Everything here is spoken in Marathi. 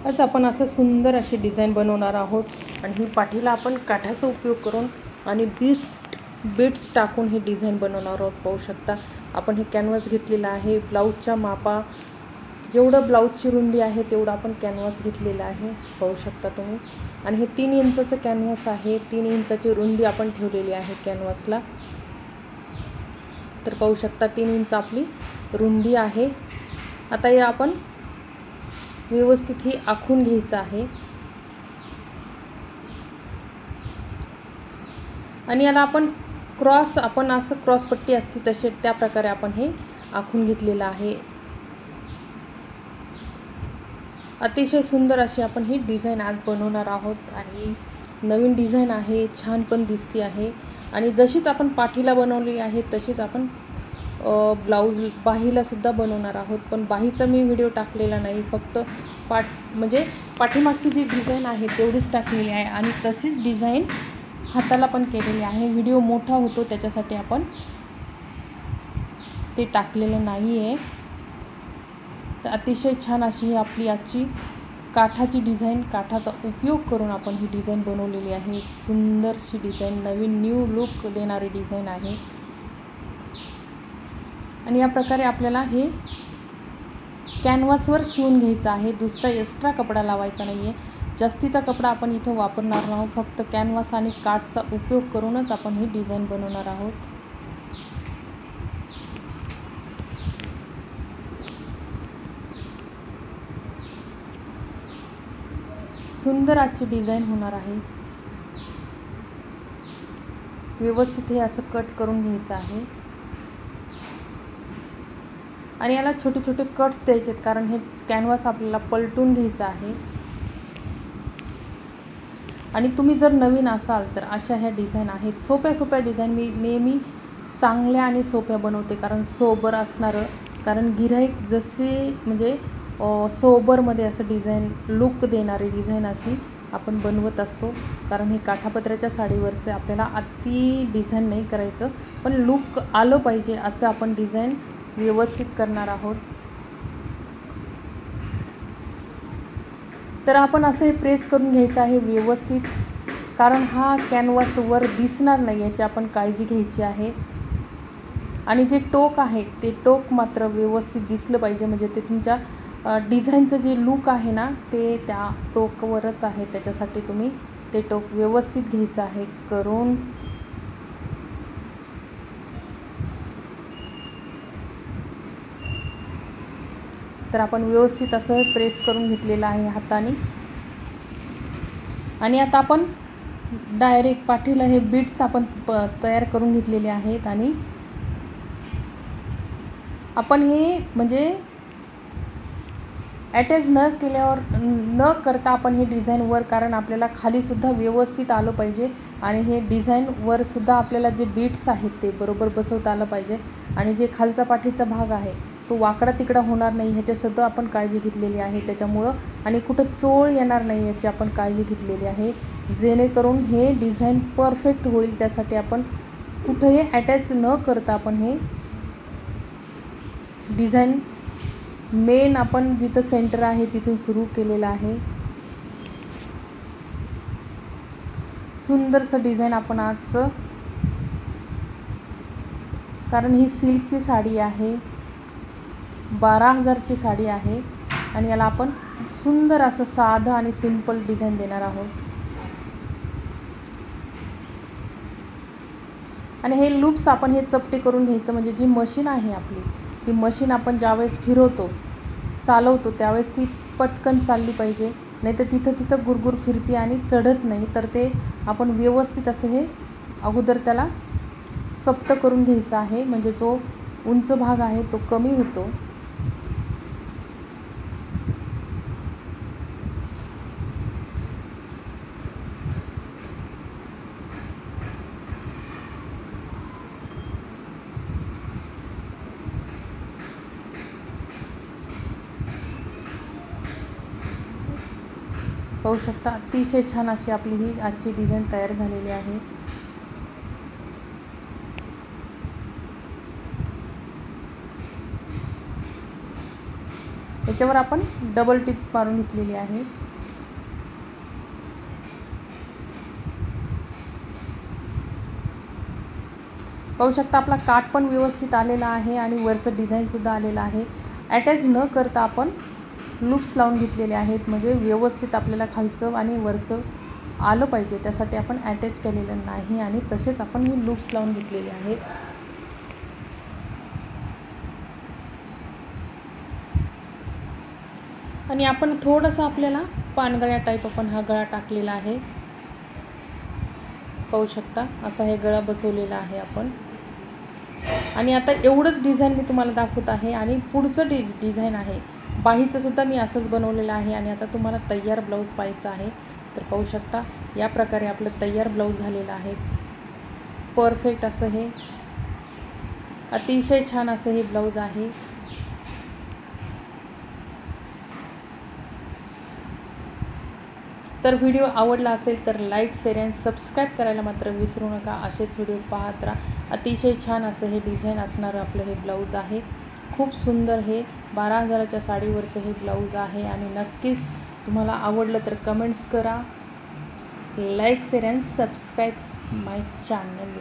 आज आपण असं सुंदर अशी डिझाईन बनवणार आहोत आणि ही पाठीला आपण काठाचा उपयोग करून आणि बीट्स टाकून ही डिझाईन बनवणार आहोत। पाहू शकता आपण हे कॅनव्हास घेतलेला आहे। ब्लाऊजच्या मापा जेवढं ब्लाऊजची रुंदी आहे तेवढा आपण कॅनव्हास घेतलेला आहे, पाहू शकता तुम्ही। आणि हे 3 इंचाचं कॅनव्हास आहे, 3 इंचाची रुंदी आपण ठेवलेली आहे कॅनव्हासला। तर पाहू शकता 3 इंच आपली रुंदी आहे। आता हे आपण व्यवस्थित ही आखून घ्यायचं आहे आणि याला आपण असं क्रॉस पट्टी असते तसे त्या प्रकारे आपण हे आखून घेतलेलं आहे। अतिशय सुंदर अशी आपण ही डिझाईन आज बनवणार आहोत आणि नवीन डिझाईन आहे, छान पण दिसते आहे। आणि जशीच आपण पाठीला बनवली आहे तशीच आपण ब्लाऊज बाहीला सुद्धा बनवणार आहोत। पण बाहीचा मी व्हिडिओ टाकलेला नाही, फक्त म्हणजे पाठीमागची जी डिझाईन आहे तेवढीच टाकलेली आहे आणि तशीच डिझाईन हाताला पण केलेली आहे। व्हिडिओ मोठा होतो त्याच्यासाठी आपण ते टाकलेलं नाही आहे। तर अतिशय छान अशी आपली आजची काठाची डिझाईन, काठाचा उपयोग करून आपण ही डिझाईन बनवलेली आहे। सुंदरशी डिझाईन, नवीन न्यू लुक देणारी डिझाईन आहे आणि या प्रकारे आपल्याला हे कॅनव्हासवर शिवून घ्यायचं आहे। दुसरा एक्स्ट्रा कपडा लावायचा नाही आहे, जास्तीचा कपडा आपण इथं वापरणार नाही, फक्त कॅनव्हास आणि काठचा उपयोग करूनच आपण ही डिझाईन बनवणार आहोत। सुंदर आजची डिझाईन होणार आहे। व्यवस्थित हे असं कट करून घ्यायचं आहे आणि याला छोटे छोटे कट्स द्यायचे आहेत, कारण हे कॅनव्हास आपल्याला पलटून घ्यायचं आहे। आणि तुम्ही जर नवीन असाल तर अशा ह्या डिझाईन आहेत, सोप्या डिझाईन मी नेहमी चांगल्या आणि सोप्या बनवते, कारण सोबर असणारं, कारण गिऱ्हाईक जसे म्हणजे सोबरमध्ये असं डिझाईन लुक देणारी डिझाईन अशी आपण बनवत असतो। कारण हे काठापदराच्या साडीवरचे आपल्याला अति डिझाईन नाही करायचं, पण लुक आलं पाहिजे असं आपण डिझाईन व्यवस्थित करणार आहोत। तर आपण असं हे प्रेस करून घ्यायचं आहे व्यवस्थित, कारण हा कॅनव्हास वर दिसणार नाही याची आपण काळजी घ्यायची आहे। आणि जे टोक आहे ते टोक मात्र व्यवस्थित दिसलं पाहिजे, म्हणजे ते तुमच्या डिझाईनचं जे लुक आहे ना ते त्या टोकवरच आहे, त्याच्यासाठी तुम्ही ते टोक व्यवस्थित घ्यायचं आहे करून। तर आपण व्यवस्थित असं प्रेस करून घेतलेलं आहे हाताने आणि आता आपण डायरेक्ट पाठीला हे बीट्स आपण तयार करून घेतलेले आहेत आणि आपण हे म्हणजे अटॅच न करता आपण हे डिझाईन वर, कारण आपल्याला खाली सुद्धा व्यवस्थित आलं पाहिजे आणि हे डिझाईन वर सुद्धा आपल्याला जे बीट्स आहेत ते बरोबर बसवता आलं पाहिजे आणि जे खालचा पाठीचा भाग आहे तो वाकडा तिकडा होणार नाही ह्याच्यासुद्धा आपण काळजी घेतलेली आहे त्याच्यामुळं, आणि कुठं चोळ येणार नाही याची आपण काळजी घेतलेली आहे, जेणेकरून हे डिझाईन परफेक्ट होईल। त्यासाठी आपण कुठंही अटॅच न करता आपण हे डिझाईन मेन आपण जिथं सेंटर आहे तिथून सुरू केलेलं आहे। सुंदरसं डिझाईन आपण आज, कारण ही सिल्कची साडी आहे, 12,000ची साडी आहे आणि याला आपण सुंदर असं साधं आणि सिंपल डिझाईन देणार आहोत। आणि हे लूप्स आपण हे चपटे करून घ्यायचं, म्हणजे जी मशीन आहे आपली ती मशीन आपण ज्यावेळेस चालवतो त्यावेळेस ती पटकन चालली पाहिजे, नाही तर तिथं गुरगुर फिरते आणि चढत नाही। तर ते आपण व्यवस्थित असं हे अगोदर त्याला चपट करून घ्यायचं आहे, म्हणजे जो उंच भाग आहे तो कमी होतो। पाहू शकता अतिशय छान अशी आपली ही आजची डिझाईन तयार झालेली आहे। याच्यावर आपण डबल टिप मारून घेतलेली आहे. पाहू शकता आपला काठ पण व्यवस्थित आलेला आहे आणि वरचं डिझाईनसुद्धा आलेलं आहे. अटॅच न करता आपण लूप्स लावून घेतलेले आहेत, म्हणजे व्यवस्थित आपल्याला खालचं आणि वरचं आलं पाहिजे, त्यासाठी आपण अटॅच केलेलं नाही आणि तसेच आपण ही लूप्स लावून घेतलेले आहेत. आणि आपण थोडंसं आपल्याला पानगळ्या टाईप आपण हा गळा टाकलेला आहे. पाहू शकता असा हे गळा बसवलेला आहे आपण. आणि आता एवढंच डिझाईन मी तुम्हाला दाखवत आहे आणि पुढचं डिझाईन आहे बाहीचं सुद्धा मी असंच बनवलेलं आहे. आणि आता तुम्हाला तयार ब्लाऊज पाहायचं आहे तर पाहू शकता या प्रकारे आपलं तयार ब्लाऊज झालेलं आहे. परफेक्ट असं हे अतिशय छान असं हे ब्लाऊज आहे. तर व्हिडिओ आवडला असेल तर लाईक, शेअर आणि सबस्क्राईब करायला मात्र विसरू नका. असेच व्हिडिओ पाहत राहा. अतिशय छान असं हे डिझाईन असणारं आपलं हे ब्लाऊज आहे. खूप सुंदर हे 12,000च्या साडीवरचं हे ब्लाऊज आहे. आणि नक्कीच तुम्हाला आवडलं तर कमेंट्स करा. लाईक, शेअर आणि सबस्क्राईब माय चॅनल.